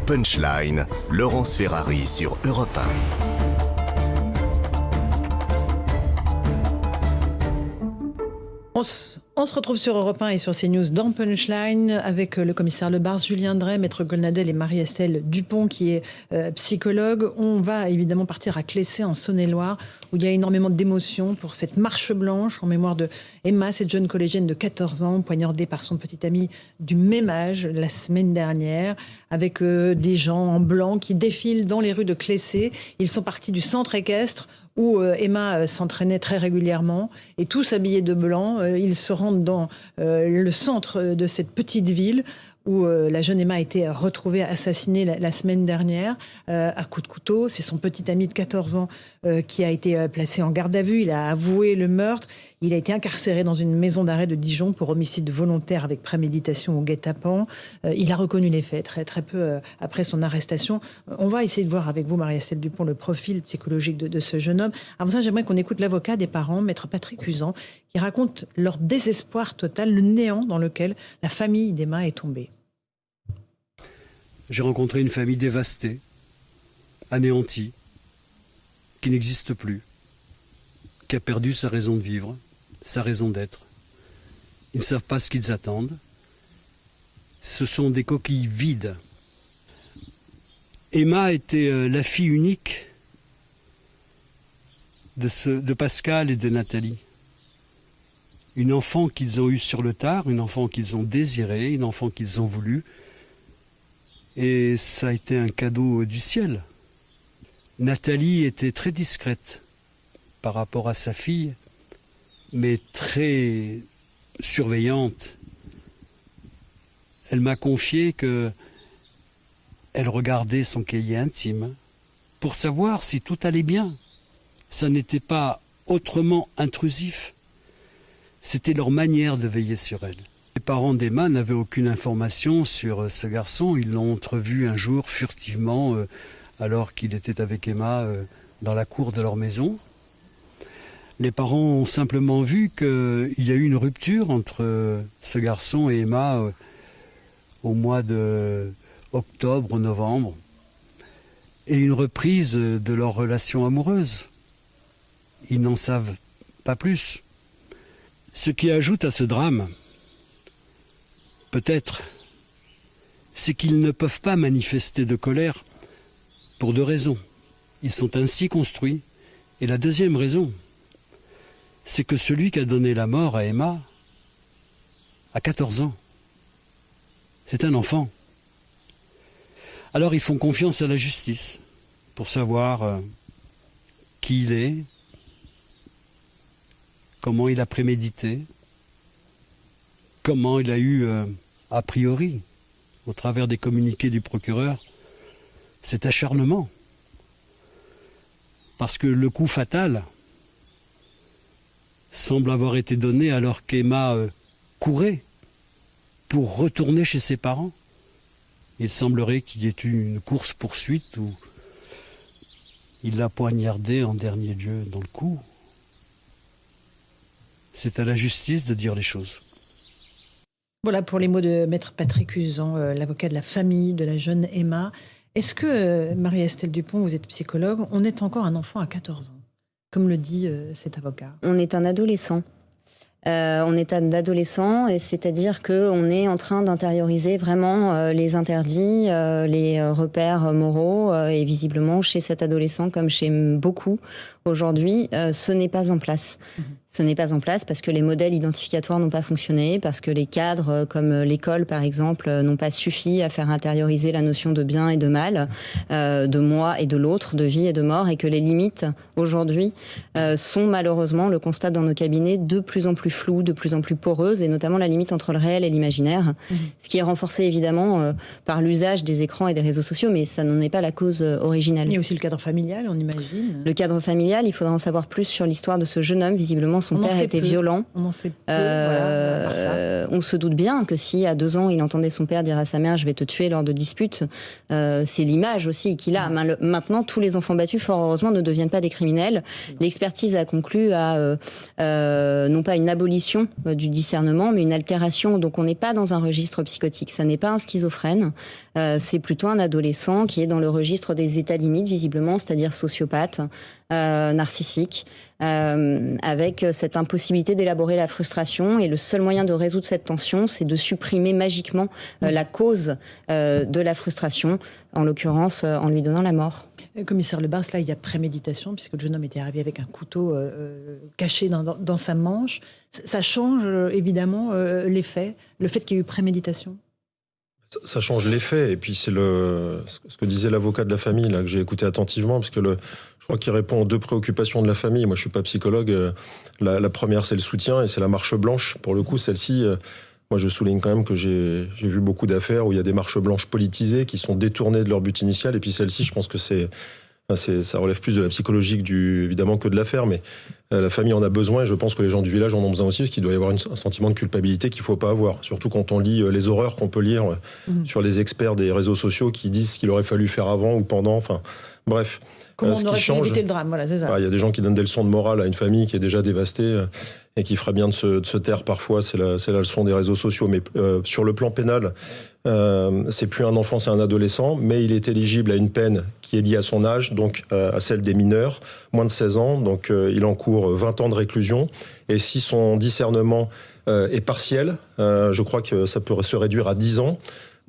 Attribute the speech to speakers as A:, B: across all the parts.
A: Punchline, Laurence Ferrari sur Europe
B: 1. On se retrouve sur Europe 1 et sur CNews dans Punchline avec le commissaire Lebars, Julien Drey, maître Golnadel et Marie-Estelle Dupont qui est psychologue. On va évidemment partir à Clessay en Saône-et-Loire où il y a énormément d'émotions pour cette marche blanche en mémoire de Emma, cette jeune collégienne de 14 ans, poignardée par son petit ami du même âge la semaine dernière, avec des gens en blanc qui défilent dans les rues de Clessay. Ils sont partis du centre équestre où Emma s'entraînait très régulièrement, et tous habillés de blanc, ils se rendent dans le centre de cette petite ville où la jeune Emma a été retrouvée assassinée la semaine dernière à coups de couteau. C'est son petit ami de 14 ans qui a été placé en garde à vue. Il a avoué le meurtre. Il a été incarcéré dans une maison d'arrêt de Dijon pour homicide volontaire avec préméditation au guet-apens. Il a reconnu les faits très peu après son arrestation. On va essayer de voir avec vous, Marie-Estelle Dupont, le profil psychologique de ce jeune homme. Avant ça, j'aimerais qu'on écoute l'avocat des parents, maître Patrick Usan, qui raconte leur désespoir total, le néant dans lequel la famille d'Emma est tombée.
C: J'ai rencontré une famille dévastée, anéantie, qui n'existe plus, qui a perdu sa raison de vivre, sa raison d'être. Ils ne savent pas ce qu'ils attendent. Ce sont des coquilles vides. Emma était la fille unique de Pascal et de Nathalie. Une enfant qu'ils ont eue sur le tard, une enfant qu'ils ont désirée, une enfant qu'ils ont voulu. Et ça a été un cadeau du ciel. Nathalie était très discrète par rapport à sa fille, mais très surveillante. Elle m'a confié que elle regardait son cahier intime pour savoir si tout allait bien. Ça n'était pas autrement intrusif. C'était leur manière de veiller sur elle. Les parents d'Emma n'avaient aucune information sur ce garçon. Ils l'ont entrevu un jour furtivement alors qu'il était avec Emma dans la cour de leur maison. Les parents ont simplement vu qu'il y a eu une rupture entre ce garçon et Emma au mois de octobre, novembre, et une reprise de leur relation amoureuse. Ils n'en savent pas plus. Ce qui ajoute à ce drame, peut-être, c'est qu'ils ne peuvent pas manifester de colère pour deux raisons. Ils sont ainsi construits. Et la deuxième raison, c'est que celui qui a donné la mort à Emma a 14 ans. C'est un enfant. Alors ils font confiance à la justice pour savoir qui il est, comment il a prémédité, comment il a eu, a priori, au travers des communiqués du procureur, cet acharnement. Parce que le coup fatal semble avoir été donné alors qu'Emma courait pour retourner chez ses parents. Il semblerait qu'il y ait eu une course-poursuite où il l'a poignardée en dernier lieu dans le cou. C'est à la justice de dire les choses.
B: Voilà pour les mots de maître Patrick Usan, l'avocat de la famille de la jeune Emma. Est-ce que, Marie-Estelle Dupont, vous êtes psychologue, on est encore un enfant à 14 ans, comme le dit cet avocat?
D: On est un adolescent. On est un adolescent, et c'est-à-dire qu'on est en train d'intérioriser vraiment les interdits, les repères moraux, et visiblement chez cet adolescent, comme chez beaucoup aujourd'hui, ce n'est pas en place. Ce n'est pas en place parce que les modèles identificatoires n'ont pas fonctionné, parce que les cadres, comme l'école par exemple, n'ont pas suffi à faire intérioriser la notion de bien et de mal, de moi et de l'autre, de vie et de mort, et que les limites aujourd'hui sont malheureusement, le constat dans nos cabinets, de plus en plus floues, de plus en plus poreuses, et notamment la limite entre le réel et l'imaginaire, ce qui est renforcé évidemment par l'usage des écrans et des réseaux sociaux, mais ça n'en est pas la cause originale.
B: Il y a aussi le cadre familial, on imagine.
D: Le cadre familial familiale. Il faudra en savoir plus sur l'histoire de ce jeune homme. Visiblement, son père était violent.
B: On en sait peu, voilà,
D: on se doute bien que si à 2 ans, il entendait son père dire à sa mère « je vais te tuer lors de disputes », c'est l'image aussi qu'il a. Maintenant, tous les enfants battus, fort heureusement, ne deviennent pas des criminels. L'expertise a conclu à non pas une abolition du discernement, mais une altération. Donc on n'est pas dans un registre psychotique. Ça n'est pas un schizophrène. C'est plutôt un adolescent qui est dans le registre des états limites, visiblement, c'est-à-dire sociopathe, narcissique, avec cette impossibilité d'élaborer la frustration. Et le seul moyen de résoudre cette tension, c'est de supprimer magiquement la cause de la frustration, en l'occurrence en lui donnant la mort.
B: Commissaire Lebars, là, il y a préméditation, puisque le jeune homme était arrivé avec un couteau caché dans sa manche. Ça change évidemment les faits, le fait qu'il y ait eu préméditation.
E: Ça change les faits, et puis c'est ce que disait l'avocat de la famille, là, que j'ai écouté attentivement, parce que je crois qu'il répond aux 2 préoccupations de la famille. Moi, je suis pas psychologue. La première, c'est le soutien, et c'est la marche blanche. Pour le coup, celle-ci, moi, je souligne quand même que j'ai vu beaucoup d'affaires où il y a des marches blanches politisées qui sont détournées de leur but initial, et puis celle-ci, je pense que ça relève plus de la psychologique évidemment que de l'affaire, mais la famille en a besoin, et je pense que les gens du village en ont besoin aussi, parce qu'il doit y avoir un sentiment de culpabilité qu'il ne faut pas avoir, surtout quand on lit les horreurs qu'on peut lire sur les experts des réseaux sociaux qui disent ce qu'il aurait fallu faire avant ou pendant, enfin bref.
B: Comment on aurait pu éviter le drame, voilà, c'est ça.
E: Il y a des gens qui donnent des leçons de morale à une famille qui est déjà dévastée et qui ferait bien de se taire parfois, c'est la leçon des réseaux sociaux. Mais sur le plan pénal, c'est plus un enfant, c'est un adolescent, mais il est éligible à une peine qui est liée à son âge, donc à celle des mineurs, moins de 16 ans, donc il encourt 20 ans de réclusion. Et si son discernement est partiel, je crois que ça peut se réduire à 10 ans.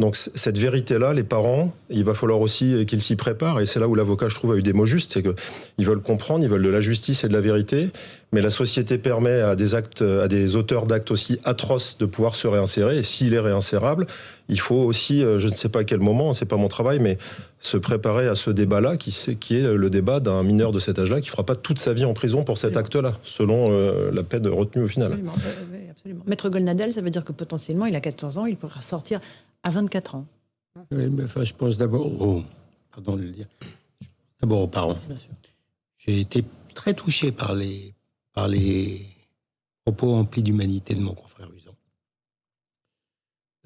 E: Donc cette vérité-là, les parents, il va falloir aussi qu'ils s'y préparent, et c'est là où l'avocat, je trouve, a eu des mots justes, c'est qu'ils veulent comprendre, ils veulent de la justice et de la vérité, mais la société permet à des auteurs d'actes aussi atroces de pouvoir se réinsérer, et s'il est réinsérable, il faut aussi, je ne sais pas à quel moment, c'est pas mon travail, mais se préparer à ce débat-là, qui est le débat d'un mineur de cet âge-là, qui fera pas toute sa vie en prison pour cet acte-là, selon la peine retenue au final.
B: Absolument, absolument. Maître Golnadel, ça veut dire que potentiellement, il a 14 ans, il pourra sortir à 24 ans.
F: Oui, mais enfin, je pense d'abord pardon de le dire, d'abord aux parents. J'ai été très touché par les propos emplis d'humanité de mon confrère Uzan.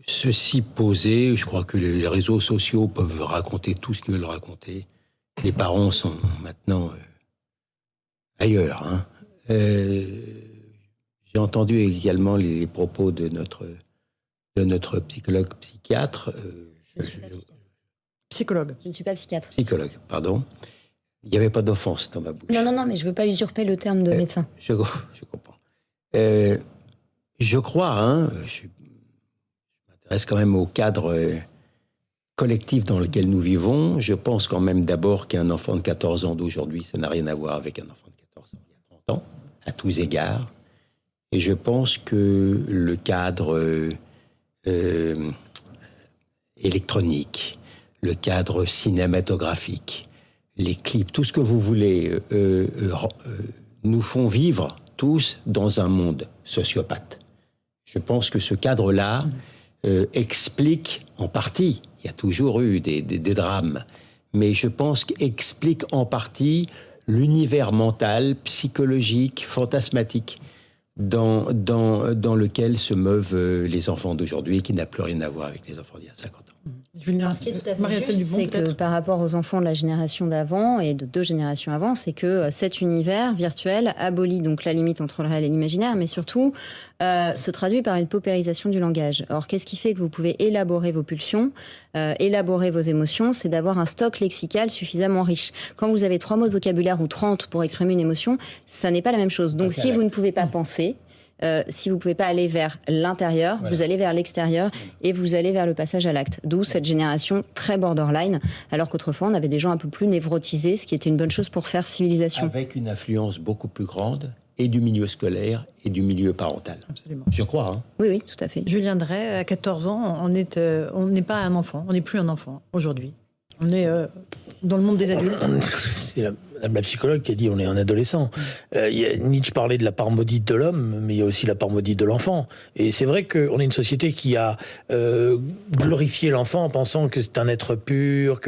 F: Ceci posé, je crois que les réseaux sociaux peuvent raconter tout ce qu'ils veulent raconter. Les parents sont maintenant ailleurs. Hein. J'ai entendu également les propos de notre psychologue psychiatre.
B: Psychologue.
D: Je ne suis pas psychiatre.
F: Psychologue, pardon. Il n'y avait pas d'offense dans ma bouche.
D: Non, mais je ne veux pas usurper le terme de médecin.
F: Je comprends. Je crois, je m'intéresse quand même au cadre collectif dans lequel nous vivons. Je pense quand même d'abord qu'un enfant de 14 ans d'aujourd'hui, ça n'a rien à voir avec un enfant de 14 ans il y a 30 ans, à tous égards. Et je pense que le cadre électronique, le cadre cinématographique, les clips, tout ce que vous voulez, nous font vivre tous dans un monde sociopathe. Je pense que ce cadre-là explique en partie, il y a toujours eu des drames, mais je pense qu'explique en partie l'univers mental, psychologique, fantasmatique dans lequel se meuvent les enfants d'aujourd'hui, qui n'a plus rien à voir avec les enfants d'il y a 50 ans.
D: Ce qui est tout à fait juste, c'est que par rapport aux enfants de la génération d'avant et de 2 générations avant, c'est que cet univers virtuel abolit donc la limite entre le réel et l'imaginaire, mais surtout se traduit par une paupérisation du langage. Or, qu'est-ce qui fait que vous pouvez élaborer vos pulsions, élaborer vos émotions? C'est d'avoir un stock lexical suffisamment riche. Quand vous avez 3 mots de vocabulaire ou 30 pour exprimer une émotion, ça n'est pas la même chose. Donc, si vous ne pouvez pas penser, si vous ne pouvez pas aller vers l'intérieur, vous allez vers l'extérieur et vous allez vers le passage à l'acte. D'où cette génération très borderline, alors qu'autrefois on avait des gens un peu plus névrotisés, ce qui était une bonne chose pour faire civilisation.
F: Avec une influence beaucoup plus grande et du milieu scolaire et du milieu parental.
B: Absolument.
F: Je crois.
D: Oui, tout à fait.
B: Julien Drey, à 14 ans, on n'est pas un enfant, on n'est plus un enfant aujourd'hui. On est dans le monde des adultes.
G: C'est la psychologue qui a dit on est un adolescent. Nietzsche parlait de la part maudite de l'homme, mais il y a aussi la part maudite de l'enfant. Et c'est vrai qu'on est une société qui a glorifié l'enfant en pensant que c'est un être pur,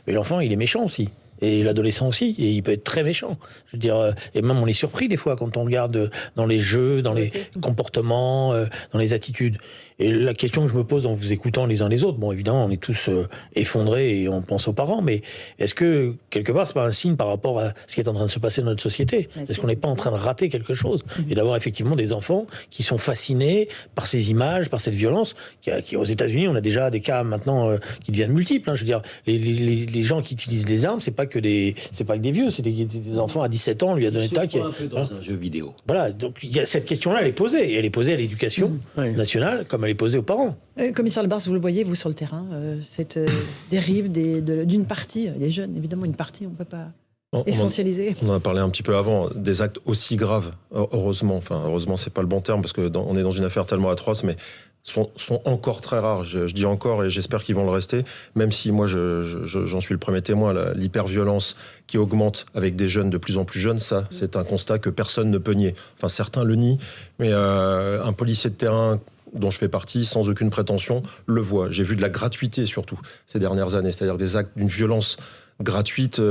G: mais l'enfant, il est méchant aussi. Et l'adolescent aussi, et il peut être très méchant. Je veux dire, et même on est surpris des fois quand on regarde dans les jeux, dans les comportements, dans les attitudes. Et la question que je me pose en vous écoutant les uns les autres, bon évidemment on est tous effondrés et on pense aux parents, mais est-ce que quelque part c'est pas un signe par rapport à ce qui est en train de se passer dans notre société? Est-ce qu'on n'est pas en train de rater quelque chose? Et d'avoir effectivement des enfants qui sont fascinés par ces images, par cette violence, qui aux États-Unis on a déjà des cas maintenant qui deviennent multiples. Hein. Je veux dire, les gens qui utilisent les armes, c'est pas que des vieux, c'est des enfants à 17 ans, lui a donné tac.
F: Un peu dans un jeu vidéo.
G: Voilà, donc il y a cette question-là, elle est posée, et elle est posée à l'éducation nationale comme elle est posée aux parents.
B: Commissaire Lebars, vous le voyez, vous, sur le terrain, cette dérive d'une partie, des jeunes, évidemment, une partie, on ne peut pas essentialiser.
E: On en a parlé un petit peu avant, des actes aussi graves, heureusement, c'est pas le bon terme, parce qu'on est dans une affaire tellement atroce, mais sont encore très rares. Je dis encore, et j'espère qu'ils vont le rester, même si moi j'en suis le premier témoin, l'hyperviolence qui augmente avec des jeunes de plus en plus jeunes, ça c'est un constat que personne ne peut nier. Enfin certains le nient, mais un policier de terrain dont je fais partie, sans aucune prétention, le voit. J'ai vu de la gratuité surtout ces dernières années, c'est-à-dire des actes d'une violence gratuite.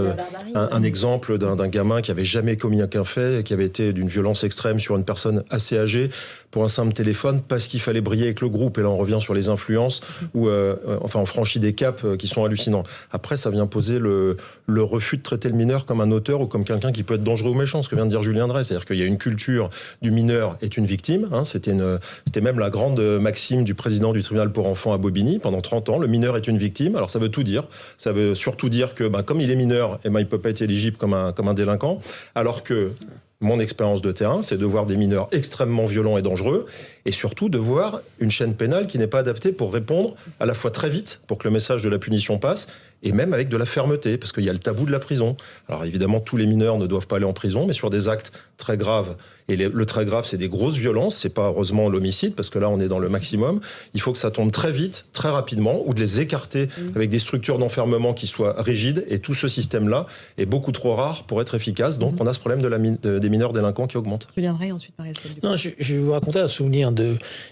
E: Un exemple d'un gamin qui avait jamais commis aucun fait, qui avait été d'une violence extrême sur une personne assez âgée pour un simple téléphone parce qu'il fallait briller avec le groupe. Et là, on revient sur les influences où, on franchit des caps qui sont hallucinants. Après, ça vient poser le refus de traiter le mineur comme un auteur ou comme quelqu'un qui peut être dangereux ou méchant, ce que vient de dire Julien Drey. C'est-à-dire qu'il y a une culture du mineur est une victime. Hein. C'était même la grande maxime du président du tribunal pour enfants à Bobigny pendant 30 ans. Le mineur est une victime. Alors, ça veut tout dire. Ça veut surtout dire que, comme il est mineur, il ne peut pas être éligible comme un délinquant. Alors que mon expérience de terrain, c'est de voir des mineurs extrêmement violents et dangereux, et surtout de voir une chaîne pénale qui n'est pas adaptée pour répondre à la fois très vite, pour que le message de la punition passe, et même avec de la fermeté, parce qu'il y a le tabou de la prison. Alors évidemment, tous les mineurs ne doivent pas aller en prison, mais sur des actes très graves, et le très grave, c'est des grosses violences, c'est pas heureusement l'homicide, parce que là, on est dans le maximum, il faut que ça tombe très vite, très rapidement, ou de les écarter avec des structures d'enfermement qui soient rigides, et tout ce système-là est beaucoup trop rare pour être efficace, donc on a ce problème des mineurs délinquants qui augmente.
B: Je viendrai ensuite, Marie-Estelle Dupont.
G: Non, je vais vous raconter un souvenir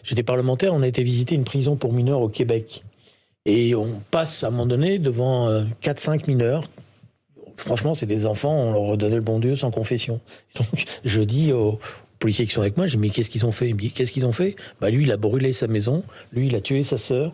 G: j'étais parlementaire, on a été visiter une prison pour mineurs au Québec. Et on passe à un moment donné devant 4-5 mineurs. Franchement, c'est des enfants, on leur redonnait le bon Dieu sans confession. Donc, je dis aux policiers qui sont avec moi, je dis, mais qu'est-ce qu'ils ont fait? Il me dit, qu'est-ce qu'ils ont fait? Lui, il a brûlé sa maison, lui, il a tué sa sœur.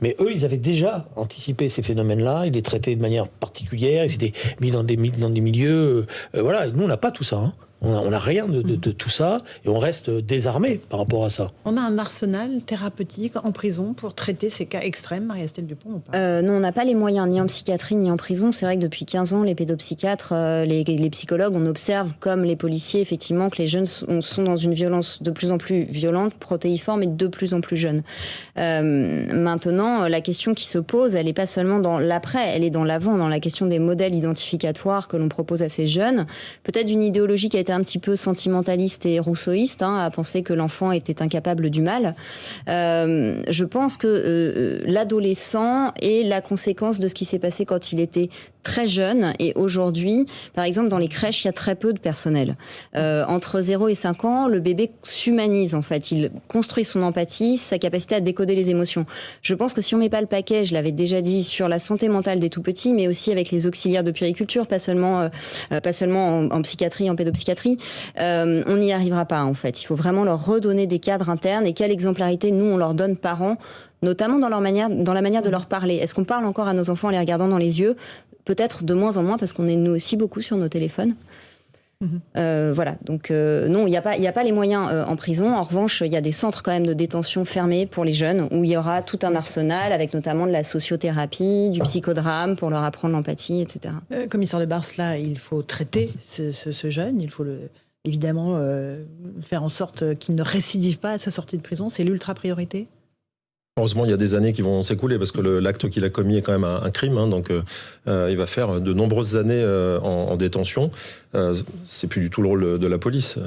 G: Mais eux, ils avaient déjà anticipé ces phénomènes-là, ils les traitaient de manière particulière, ils s'étaient mis dans des milieux... voilà, nous, on n'a pas tout ça, hein. On n'a rien de tout ça et on reste désarmé par rapport à ça.
B: On a un arsenal thérapeutique en prison pour traiter ces cas extrêmes, Marie-Estelle Dupont, ou pas?
D: Non, on n'a pas les moyens, ni en psychiatrie, ni en prison. C'est vrai que depuis 15 ans, les pédopsychiatres, les psychologues, on observe, comme les policiers, effectivement, que les jeunes sont dans une violence de plus en plus violente, protéiforme et de plus en plus jeune. Maintenant, la question qui se pose, elle n'est pas seulement dans l'après, elle est dans l'avant, dans la question des modèles identificatoires que l'on propose à ces jeunes. Peut-être d'une idéologie qui a été un petit peu sentimentaliste et rousseauiste, à penser que l'enfant était incapable du mal. Je pense que l'adolescent est la conséquence de ce qui s'est passé quand il était très jeune, et aujourd'hui, par exemple, dans les crèches, il y a très peu de personnel. Entre 0 et 5 ans, le bébé s'humanise, en fait. Il construit son empathie, sa capacité à décoder les émotions. Je pense que si on met pas le paquet, je l'avais déjà dit, sur la santé mentale des tout-petits, mais aussi avec les auxiliaires de puériculture, pas seulement en psychiatrie, en pédopsychiatrie, on n'y arrivera pas, en fait. Il faut vraiment leur redonner des cadres internes, et quelle exemplarité, nous, on leur donne parents, notamment dans la manière de leur parler. Est-ce qu'on parle encore à nos enfants en les regardant dans les yeux? Peut-être de moins en moins, parce qu'on est nous aussi beaucoup sur nos téléphones. Voilà, donc non, il n'y a pas les moyens en prison. En revanche, il y a des centres quand même de détention fermés pour les jeunes, où il y aura tout un arsenal, avec notamment de la sociothérapie, du psychodrame, pour leur apprendre l'empathie, etc.
B: Commissaire Lebars, là, il faut traiter ce jeune, il faut évidemment faire en sorte qu'il ne récidive pas à sa sortie de prison. C'est l'ultra priorité?
E: Heureusement, il y a des années qui vont s'écouler parce que l'acte qu'il a commis est quand même un crime. Donc, il va faire de nombreuses années en détention. C'est plus du tout le rôle de la police.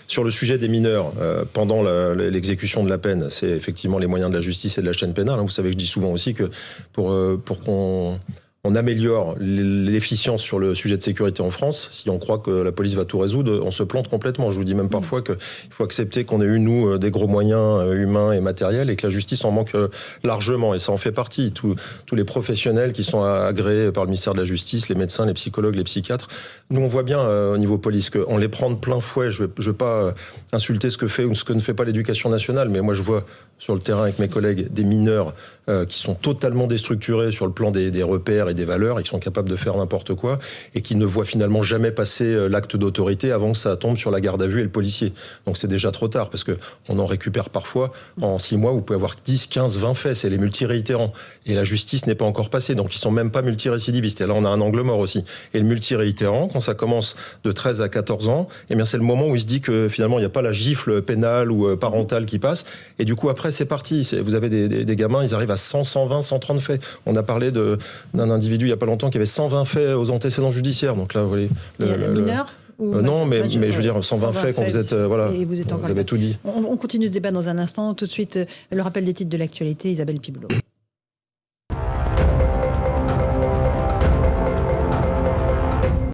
E: Sur le sujet des mineurs, pendant l'exécution de la peine, c'est effectivement les moyens de la justice et de la chaîne pénale. Vous savez que je dis souvent aussi que pour qu'on on améliore l'efficience sur le sujet de sécurité en France. Si on croit que la police va tout résoudre, on se plante complètement. Je vous dis même parfois qu'il faut accepter qu'on ait eu, nous, des gros moyens humains et matériels et que la justice en manque largement. Et ça en fait partie. Tous les professionnels qui sont agréés par le ministère de la Justice, les médecins, les psychologues, les psychiatres, nous, on voit bien au niveau police qu'on les prend de plein fouet. Je veux pas insulter ce que fait ou ce que ne fait pas l'éducation nationale, mais moi, je vois sur le terrain avec mes collègues des mineurs qui sont totalement déstructurés sur le plan des repères et des valeurs, et qui sont capables de faire n'importe quoi, et qui ne voient finalement jamais passer l'acte d'autorité avant que ça tombe sur la garde à vue et le policier. Donc c'est déjà trop tard, parce qu'on en récupère parfois, en 6 mois, vous pouvez avoir 10, 15, 20 faits, c'est les multiréitérants. Et la justice n'est pas encore passée, donc ils sont même pas multirécidivistes. Et là, on a un angle mort aussi. Et le multiréitérant, quand ça commence de 13 à 14 ans, eh bien c'est le moment où il se dit que finalement, il n'y a pas la gifle pénale ou parentale qui passe, et du coup, après, c'est parti. Vous avez des gamins, ils arrivent à 100, 120, 130 faits. On a parlé d'un individu il n'y a pas longtemps qui avait 120 faits aux antécédents judiciaires. Donc là, vous voyez...
B: mineur
E: non, mais je veux dire, 120 faits quand vous êtes... voilà,
B: et vous êtes
E: vous avez tout dit.
B: On continue ce débat dans un instant. Tout de suite, le rappel des titres de l'actualité, Isabelle Piboulot.